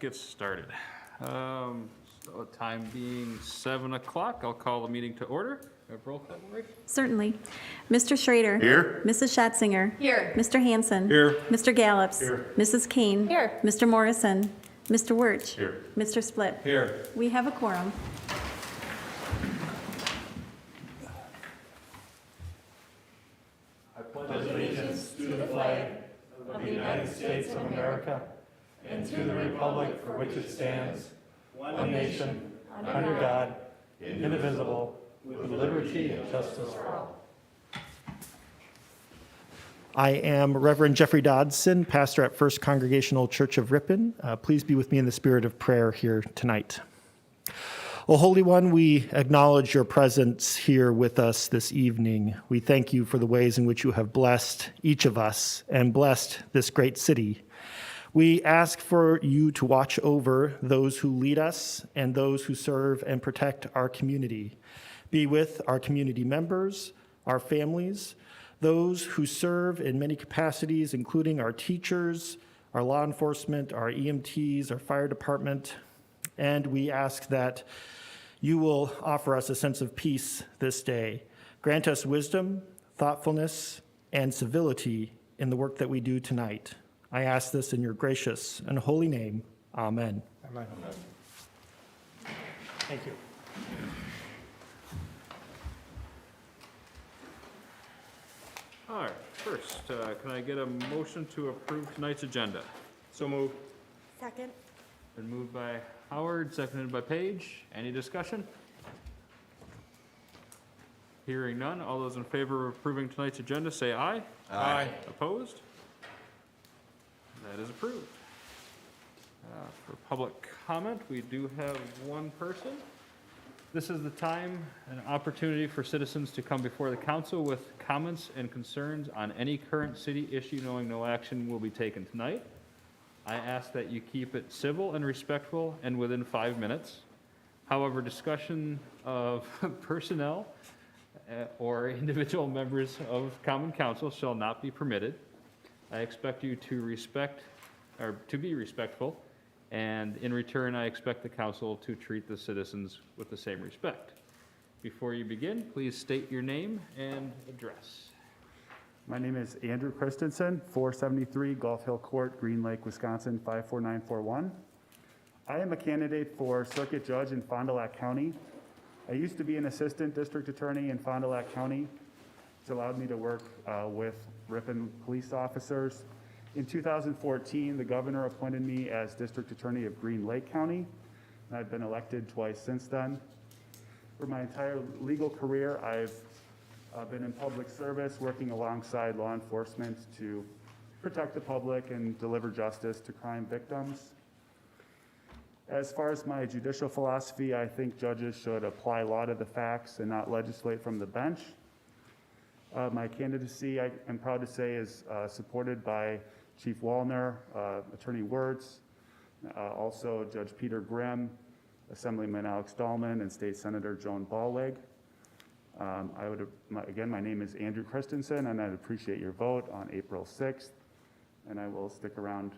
get started. So time being 7 o'clock, I'll call the meeting to order. Have roll call, Lori? Certainly. Mr. Schrader. Here. Mrs. Schatzinger. Here. Mr. Hanson. Here. Mr. Gallops. Here. Mrs. Kane. Here. Mr. Morrison. Mr. Wirch. Here. Mr. Split. Here. We have a quorum. I pledge allegiance to the flag of the United States of America and to the republic for which it stands, one nation, under God, indivisible, with liberty and justice for all. I am Reverend Jeffrey Dodson, pastor at First Congregational Church of Ripon. Please be with me in the spirit of prayer here tonight. O Holy One, we acknowledge your presence here with us this evening. We thank you for the ways in which you have blessed each of us and blessed this great city. We ask for you to watch over those who lead us and those who serve and protect our community. Be with our community members, our families, those who serve in many capacities, including our teachers, our law enforcement, our EMTs, our fire department, and we ask that you will offer us a sense of peace this day. Grant us wisdom, thoughtfulness, and civility in the work that we do tonight. I ask this in your gracious and holy name. Amen. Amen. Thank you. All right, first, can I get a motion to approve tonight's agenda? So moved. Second. Been moved by Howard, seconded by Page. Any discussion? Hearing none, all those in favor of approving tonight's agenda, say aye. Aye. Opposed? That is approved. For public comment, we do have one person. This is the time and opportunity for citizens to come before the council with comments and concerns on any current city issue, knowing no action will be taken tonight. I ask that you keep it civil and respectful and within 5 minutes. However, discussion of personnel or individual members of common council shall not be permitted. I expect you to be respectful, and in return, I expect the council to treat the citizens with the same respect. Before you begin, please state your name and address. My name is Andrew Christensen, 473 Gulf Hill Court, Green Lake, Wisconsin, 54941. I am a candidate for circuit judge in Fond du Lac County. I used to be an assistant district attorney in Fond du Lac County, which allowed me to work with Ripon police officers. In 2014, the governor appointed me as district attorney of Green Lake County, and I've been elected twice since then. For my entire legal career, I've been in public service, working alongside law enforcement to protect the public and deliver justice to crime victims. As far as my judicial philosophy, I think judges should apply law to the facts and not legislate from the bench. My candidacy, I am proud to say, is supported by Chief Wallner, Attorney Wirtz, also Judge Peter Grimm, Assemblyman Alex Dahlman, and State Senator Joan Ballweg. Again, my name is Andrew Christensen, and I'd appreciate your vote on April 6th, and I will stick around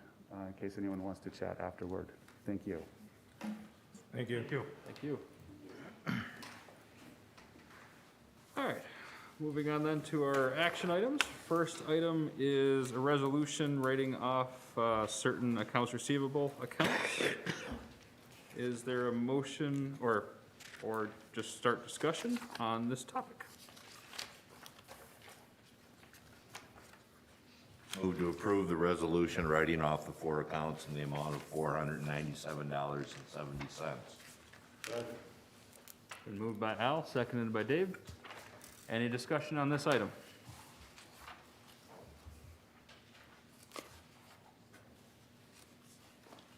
in case anyone wants to chat afterward. Thank you. Thank you. Thank you. All right, moving on then to our action items. First item is a resolution writing off certain accounts receivable accounts. Is there a motion or just start discussion on this topic? Move to approve the resolution writing off the 4 accounts in the amount of $497.70. Been moved by Al, seconded by Dave. Any discussion on this item?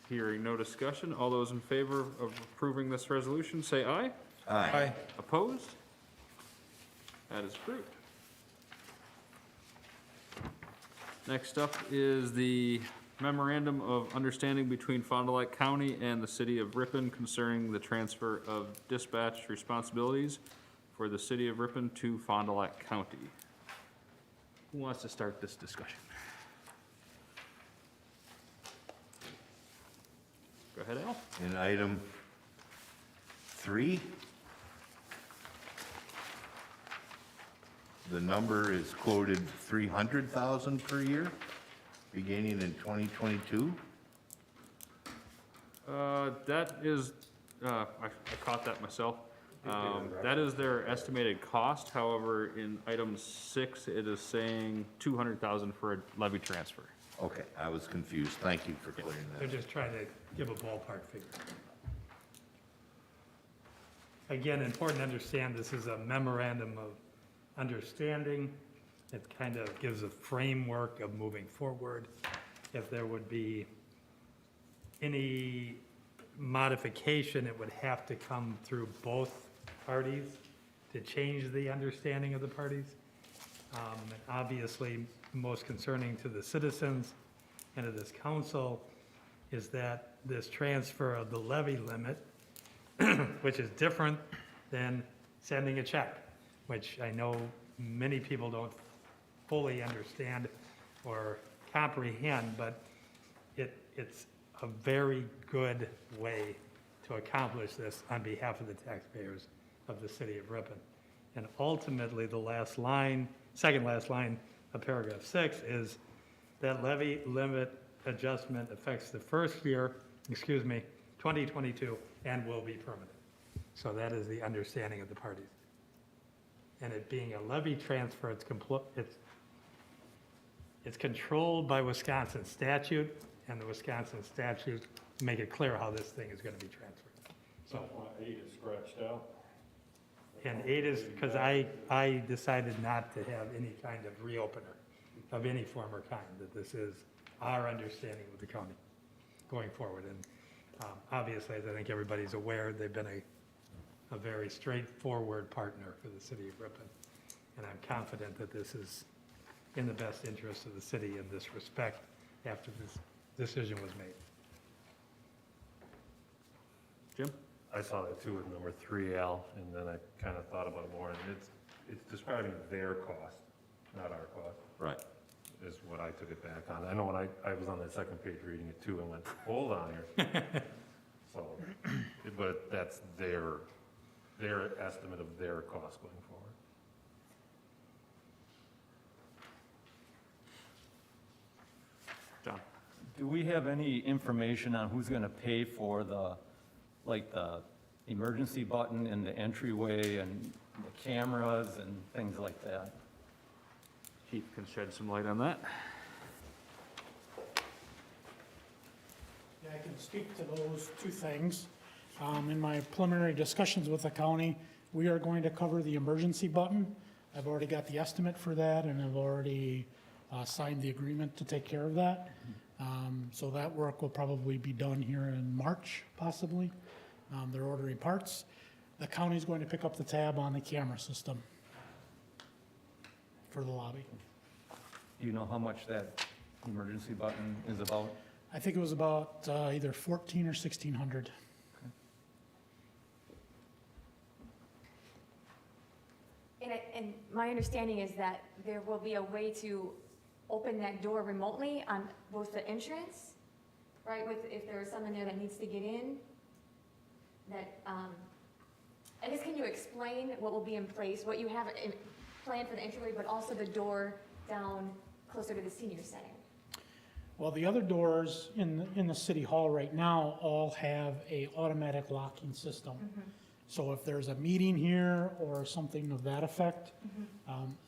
Hearing no discussion, all those in favor of approving this resolution, say aye. Aye. Opposed? That is approved. Next up is the Memorandum of Understanding between Fond du Lac County and the City of Ripon concerning the transfer of dispatch responsibilities for the City of Ripon to Fond du Lac County. Who wants to start this discussion? Go ahead, Al. In item 3, the number is quoted 300,000 per year, beginning in 2022. That is, I caught that myself. That is their estimated cost. However, in item 6, it is saying 200,000 for a levy transfer. Okay, I was confused. Thank you for clearing They're that. just trying to give a ballpark figure. Again, important to understand, this is a memorandum of understanding. It kind of gives a framework of moving forward. If there would be any modification, it would have to come through both parties to change the understanding of the parties. And obviously, most concerning to the citizens and to this council is that this transfer of the levy limit, which is different than sending a check, which I know many people don't fully understand or comprehend, but it's a very good way to accomplish this on behalf of the taxpayers of the city of Ripon. And ultimately, the last line, second last line of paragraph 6 is that levy limit adjustment affects the first year, 2022, and will be permanent. So that is the understanding of the parties. And it being a levy transfer, it's controlled by Wisconsin statute, and the Wisconsin statute make it clear how this thing is going to be transferred. So, 8 is scratched out. and 8 is, because I decided not to have any kind of reopener of any form or kind, that this is our understanding with the county going forward. And obviously, as I think everybody's aware, they've been a very straightforward partner for the city of Ripon. And I'm confident that this is in the best interest of the city in this respect after this decision was made. Jim? I saw that too with number 3, Al, and then I kind of thought about it more, and it's describing their cost, not our cost, Right. is what I took it back on. I know when I was on that second page reading it too, and went, hold on here. So, but that's their estimate of their cost going forward. John? Do we have any information on who's going to pay for the emergency button in the entryway and the cameras and things like that? Keith can shed some light on that. Yeah, I can speak to those two things. In my preliminary discussions with the county, we are going to cover the emergency button. I've already got the estimate for that, and I've already signed the agreement to take care of that. So that work will probably be done here in March, possibly. They're ordering parts. The county's going to pick up the tab on the camera system for the lobby. Do you know how much that emergency button is about? I think it was about either 1,400 or 1,600. And my understanding is that there will be a way to open that door remotely on both the entrance, right, if there is someone there that needs to get in, that, I guess, can you explain what will be in place, what you have planned for the entryway, but also the door down closer to the senior center? Well, the other doors in the city hall right now all have a automatic locking system. So if there's a meeting here or something of that effect,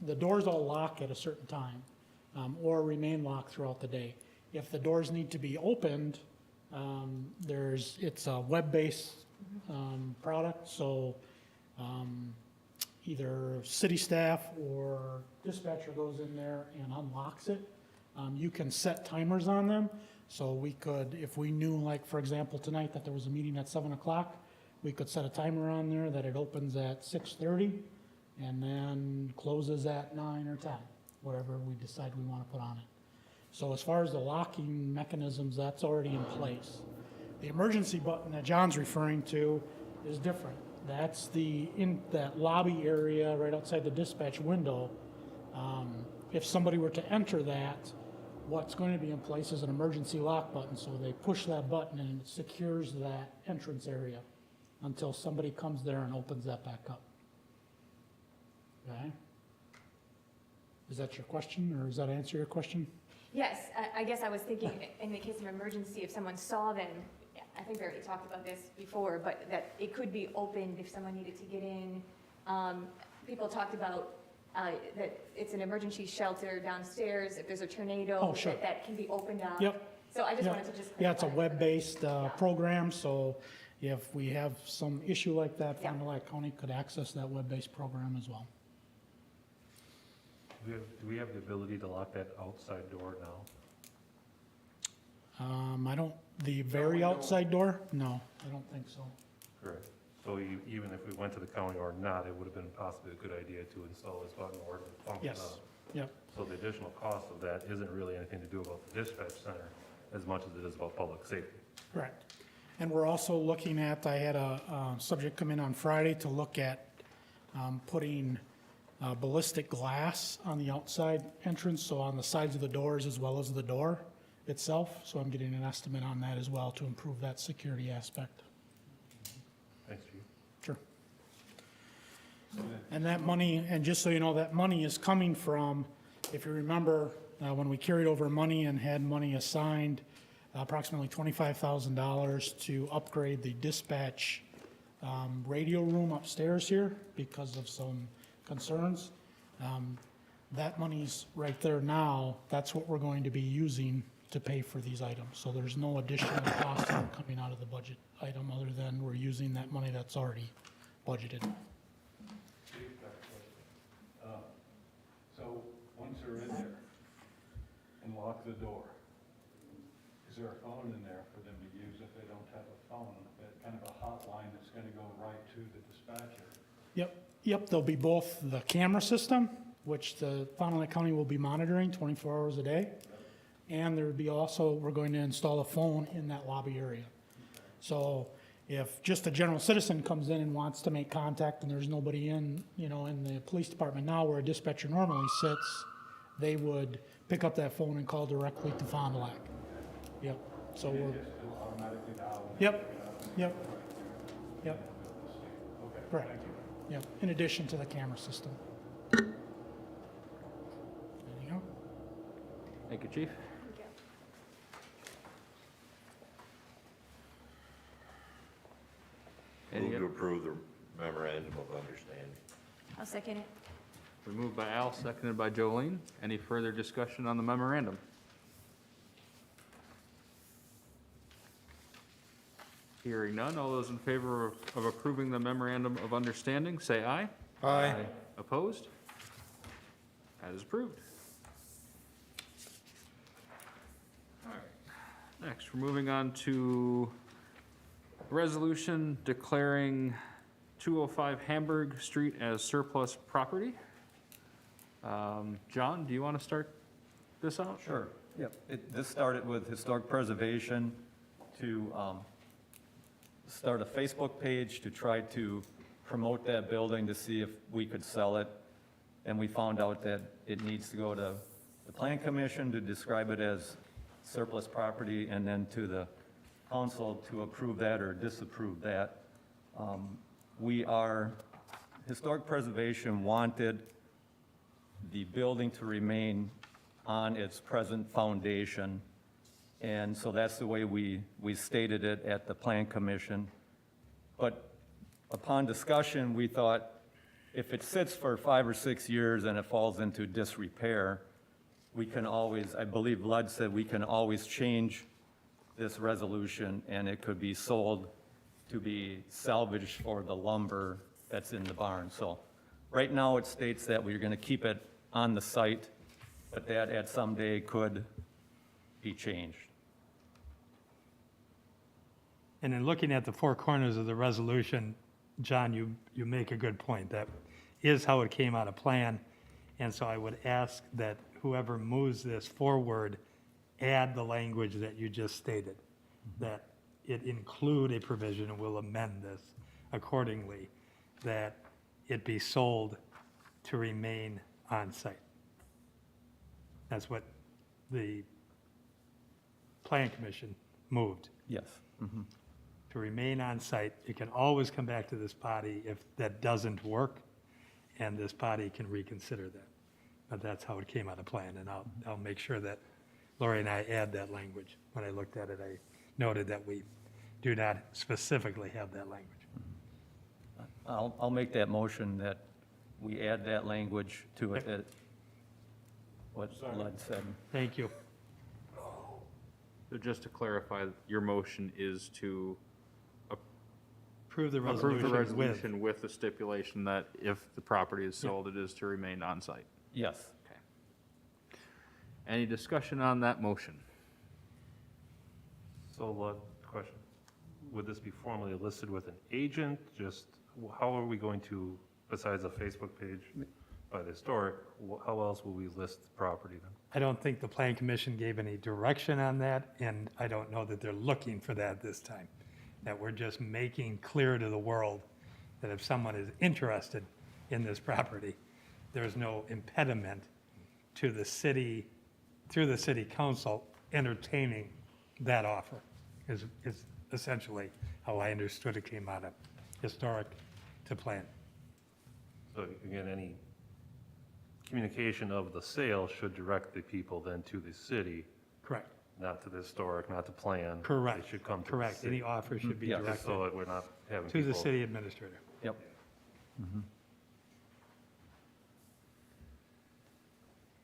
the doors all lock at a certain time, or remain locked throughout the day. If the doors need to be opened, it's a web-based product, so either city staff or dispatcher goes in there and unlocks it. You can set timers on them, so we could, if we knew, like, for example, tonight that there was a meeting at 7 o'clock, we could set a timer on there that it opens at 6:30 and then closes at 9 or 10, whatever we decide we want to put on it. So as far as the locking mechanisms, that's already in place. The emergency button that John's referring to is different. That's in that lobby area right outside the dispatch window. If somebody were to enter that, what's going to be in place is an emergency lock button, so they push that button and it secures that entrance area until somebody comes there and opens that back up. Okay? Is that your question, or does that answer your question? Yes, I guess I was thinking in the case of emergency, if someone saw them, I think we already talked about this before, but that it could be opened if someone needed to get in. People talked about that it's an emergency shelter downstairs, if there's a tornado. Oh, sure. That can be opened up. Yep. So I just Yep. wanted to just clarify. Yeah, it's a web-based program, so if we have some issue like that, Yeah. Fond du Lac County could access that web-based program as well. Do we have the ability to lock that outside door now? I don't, the very outside door? No, I don't think so. Correct. So even if we went to the county or not, it would have been possibly a good idea to install this button or function Yes. on it. Yep. So the additional cost of that isn't really anything to do about the dispatch center as much as it is about public safety. Correct. And we're also looking at, I had a subject come in on Friday to look at putting ballistic glass on the outside entrance, so on the sides of the doors as well as the door itself. So I'm getting an estimate on that as well to improve that security aspect. Thanks, Chief. Sure. And that money, and just so you know, that money is coming from, if you remember, when we carried over money and had money assigned, approximately $25,000 to upgrade the dispatch radio room upstairs here because of some concerns. That money's right there now. That's what we're going to be using to pay for these items. So there's no additional cost coming out of the budget item other than we're using that money that's already budgeted. So once they're in there and lock the door, is there a phone in there for them to use if they don't have a phone? That kind of a hotline that's going to go right to the dispatcher? Yep, there'll be both the camera system, which the Fond du Lac County will be monitoring 24 hours a day, and there would be also, we're going to install a phone in that lobby area. So if just a general citizen comes in and wants to make contact and there's nobody in, in the police department now where a dispatcher normally sits, they would pick up that phone and call directly to Fond du Lac. Yep, so we're, Automatically dial? yep, correct. Yep, in addition to the camera system. There you go. Thank you, Chief. Move to approve the memorandum of understanding. I'll second it. We moved by Al, seconded by Jolene. Any further discussion on the memorandum? Hearing none, all those in favor of approving the memorandum of understanding, say aye. Aye. Opposed? That is approved. All right. Next, we're moving on to resolution declaring 205 Hamburg Street as surplus property. John, do you want to start this out? Sure. Yep. This started with historic preservation to start a Facebook page to try to promote that building to see if we could sell it. And we found out that it needs to go to the Plan Commission to describe it as surplus property and then to the council to approve that or disapprove that. Historic preservation wanted the building to remain on its present foundation. And so that's the way we stated it at the Plan Commission. But upon discussion, we thought if it sits for 5 or 6 years and it falls into disrepair, we can always, I believe Lud said we can always change this resolution and it could be sold to be salvaged for the lumber that's in the barn. So right now it states that we're going to keep it on the site, but that at some day could be changed. And in looking at the four corners of the resolution, John, you make a good point. That is how it came out of plan. And so I would ask that whoever moves this forward, add the language that you just stated, that it include a provision, and we'll amend this accordingly, that it be sold to remain on site. That's what the Plan Commission moved Yes. Mhm. to remain on site. You can always come back to this body if that doesn't work, and this body can reconsider that. But that's how it came out of plan, and I'll make sure that Lori and I add that language. When I looked at it, I noted that we do not specifically have that language. I'll make that motion that we add that language to it, that what Lud said. Thank you. So just to clarify, your motion is to Approve the approve the resolution with. resolution with the stipulation that if the property is sold, it is to remain on site. Yes. Any discussion on that motion? So, question, would this be formally listed with an agent? Just, how are we going to, besides a Facebook page by the historic, how else will we list the property then? I don't think the Plan Commission gave any direction on that, and I don't know that they're looking for that this time. That we're just making clear to the world that if someone is interested in this property, there's no impediment to the city, through the city council, entertaining that offer, is essentially how I understood it came out of historic to plan. So again, any communication of the sale should direct the people then to the city, Correct. not to the historic, not to plan. Correct. It should come to the Correct. city. Any offer should be Yeah. Just directed so that we're not having to the people- city administrator. Yep.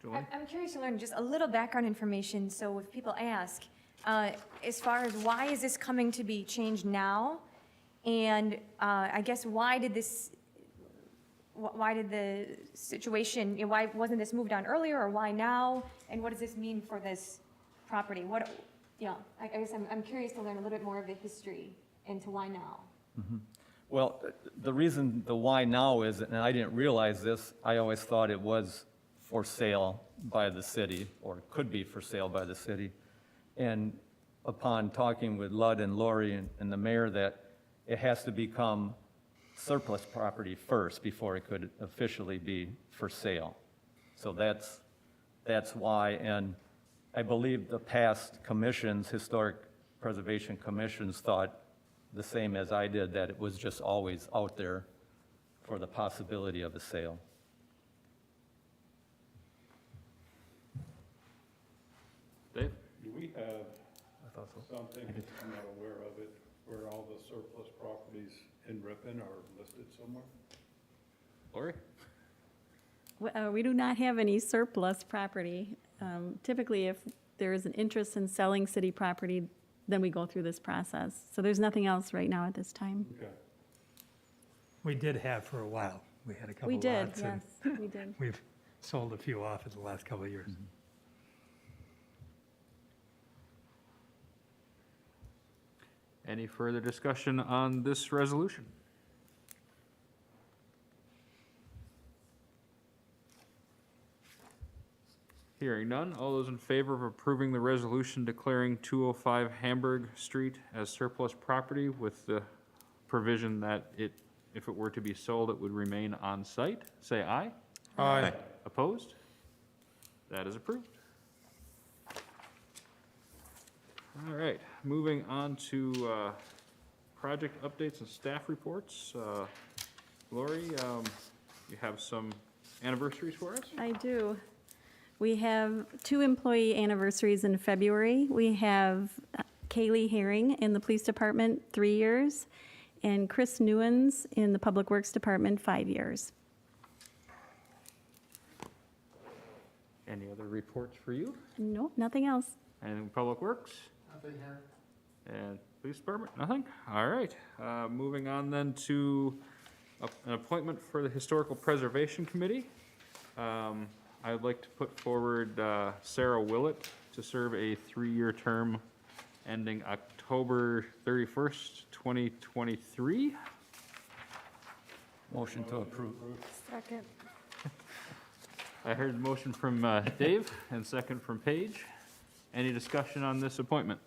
Julie? I'm curious to learn just a little background information, so if people ask, as far as why is this coming to be changed now? And I guess why did the situation, why wasn't this moved on earlier, or why now? And what does this mean for this property? I guess I'm curious to learn a little bit more of the history into why now. Well, the reason the why now is, and I didn't realize this, I always thought it was for sale by the city, or could be for sale by the city. And upon talking with Lud and Lori and the mayor, that it has to become surplus property first before it could officially be for sale. So that's why, and I believe the past commissions, historic preservation commissions, thought the same as I did, that it was just always out there for the possibility of a sale. Dave? Do we have I thought so. something, I'm not aware of it, where all the surplus properties in Ripon are listed somewhere? Lori? We do not have any surplus property. Typically, if there is an interest in selling city property, then we go through this process. So there's nothing else right now at this time. Okay. We did have for a while. We had a couple We lots. did, and yes, we did. We've sold a few off in the last couple of years. Any further discussion on this resolution? Hearing none, all those in favor of approving the resolution declaring 205 Hamburg Street as surplus property with the provision that if it were to be sold, it would remain on site, say aye. Aye. Opposed? That is approved. All right, moving on to project updates and staff reports. Lori, you have some anniversaries for us? I do. We have 2 employee anniversaries in February. We have Kaylee Herring in the police department, 3 years, and Chris Newens in the public works department, 5 years. Any other reports for you? No, nothing else. Anything Public Works? Nothing here. And Police Department? Nothing? All right. Moving on then to an appointment for the Historical Preservation Committee. I would like to put forward Sarah Willett to serve a 3-year term ending October 31st, 2023. Motion to approve. Second. I heard a motion from Dave and second from Paige. Any discussion on this appointment?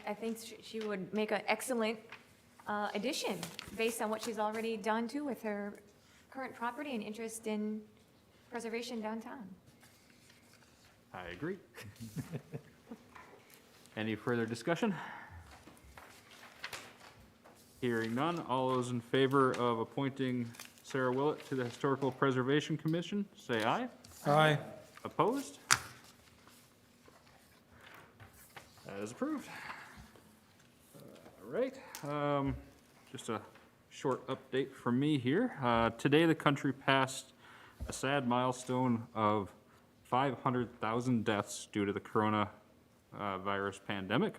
I think she would make an excellent addition, based on what she's already done too with her current property and interest in preservation downtown. I agree. Any further discussion? Hearing none, all those in favor of appointing Sarah Willett to the Historical Preservation Commission, say aye. Aye. Opposed? That is approved. All right, just a short update from me here. Today, the country passed a sad milestone of 500,000 deaths due to the coronavirus pandemic.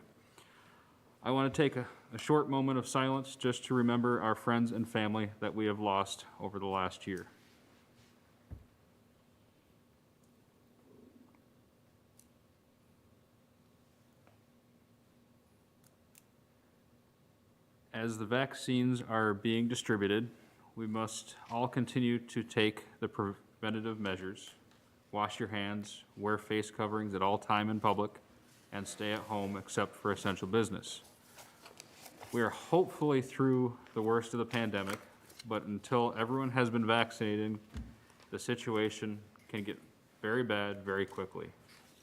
I want to take a short moment of silence just to remember our friends and family that we have lost over the last year. As the vaccines are being distributed, we must all continue to take the preventative measures. Wash your hands, wear face coverings at all time in public, and stay at home except for essential business. We are hopefully through the worst of the pandemic, but until everyone has been vaccinated, the situation can get very bad very quickly.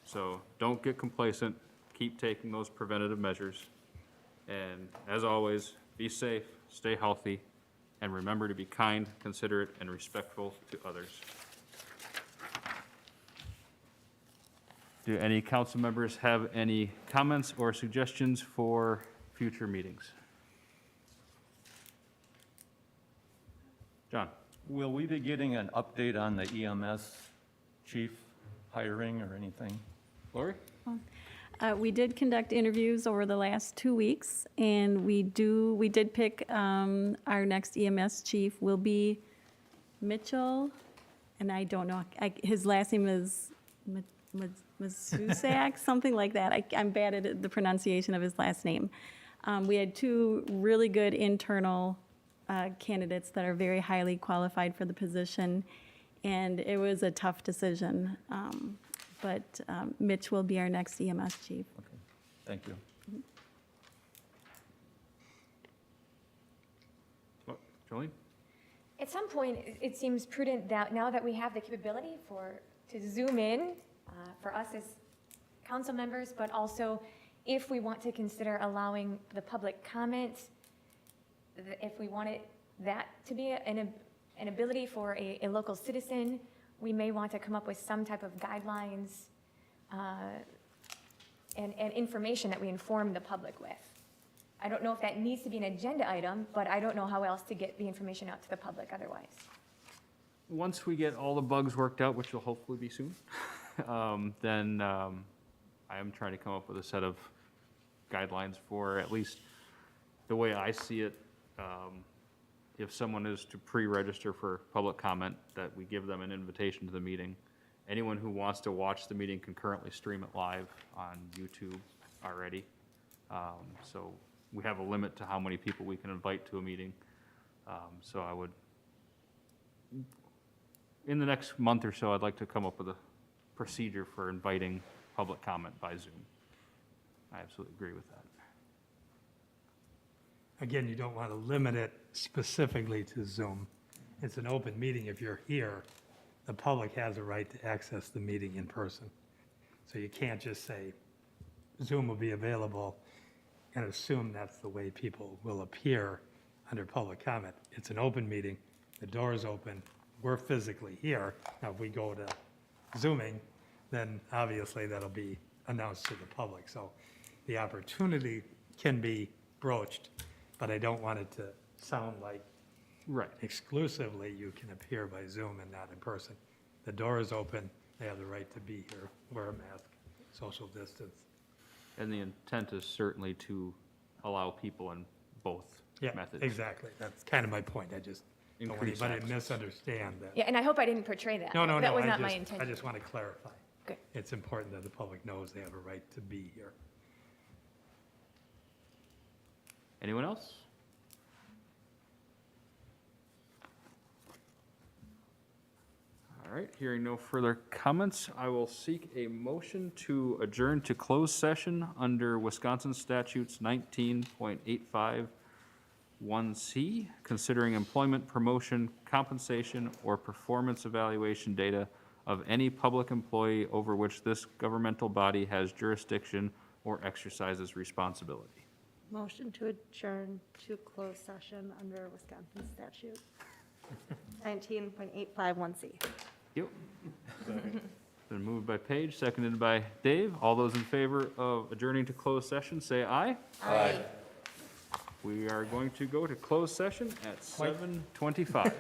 So don't get complacent, keep taking those preventative measures, and as always, be safe, stay healthy, and remember to be kind, considerate, and respectful to others. Do any council members have any comments or suggestions for future meetings? John? Will we be getting an update on the EMS chief hiring or anything? Lori? We did conduct interviews over the last 2 weeks, and we did pick our next EMS chief will be Mitchell, and I don't know, his last name is Mazusak, something like that. I'm bad at the pronunciation of his last name. We had 2 really good internal candidates that are very highly qualified for the position, and it was a tough decision. But Mitch will be our next EMS chief. Okay, thank you. Jolene? At some point, it seems prudent that now that we have the capability to zoom in for us as council members, but also if we want to consider allowing the public comment, if we wanted that to be an ability for a local citizen, we may want to come up with some type of guidelines and information that we inform the public with. I don't know if that needs to be an agenda item, but I don't know how else to get the information out to the public otherwise. Once we get all the bugs worked out, which will hopefully be soon, then I am trying to come up with a set of guidelines for at least the way I see it. If someone is to pre-register for public comment, that we give them an invitation to the meeting. Anyone who wants to watch the meeting can currently stream it live on YouTube already. So we have a limit to how many people we can invite to a meeting. So I would, in the next month or so, I'd like to come up with a procedure for inviting public comment by Zoom. I absolutely agree with that. Again, you don't want to limit it specifically to Zoom. It's an open meeting. If you're here, the public has a right to access the meeting in person. So you can't just say Zoom will be available and assume that's the way people will appear under public comment. It's an open meeting. The door is open. We're physically here. Now, if we go to Zooming, then obviously that'll be announced to the public. So the opportunity can be broached, but I don't want it to sound like Right. exclusively you can appear by Zoom and not in person. The door is open, they have the right to be here, wear a mask, social distance. And the intent is certainly to allow people in both Yeah, methods. exactly, that's kind of my point, I just don't want Increase anybody to access. misunderstand that. Yeah, and I hope I didn't portray that. No, That was I not my just- intention. I just want to clarify. Good. It's important that the public knows they have a right to be here. Anyone else? All right, hearing no further comments, I will seek a motion to adjourn to closed session under Wisconsin statutes 19.851C, considering employment, promotion, compensation, or performance evaluation data of any public employee over which this governmental body has jurisdiction or exercises responsibility. Motion to adjourn to closed session under Wisconsin statute 19.851C. Yep. Been moved by Paige, seconded by Dave. All those in favor of adjourning to closed session, say aye. Aye. We are going to go to closed session at 7:25.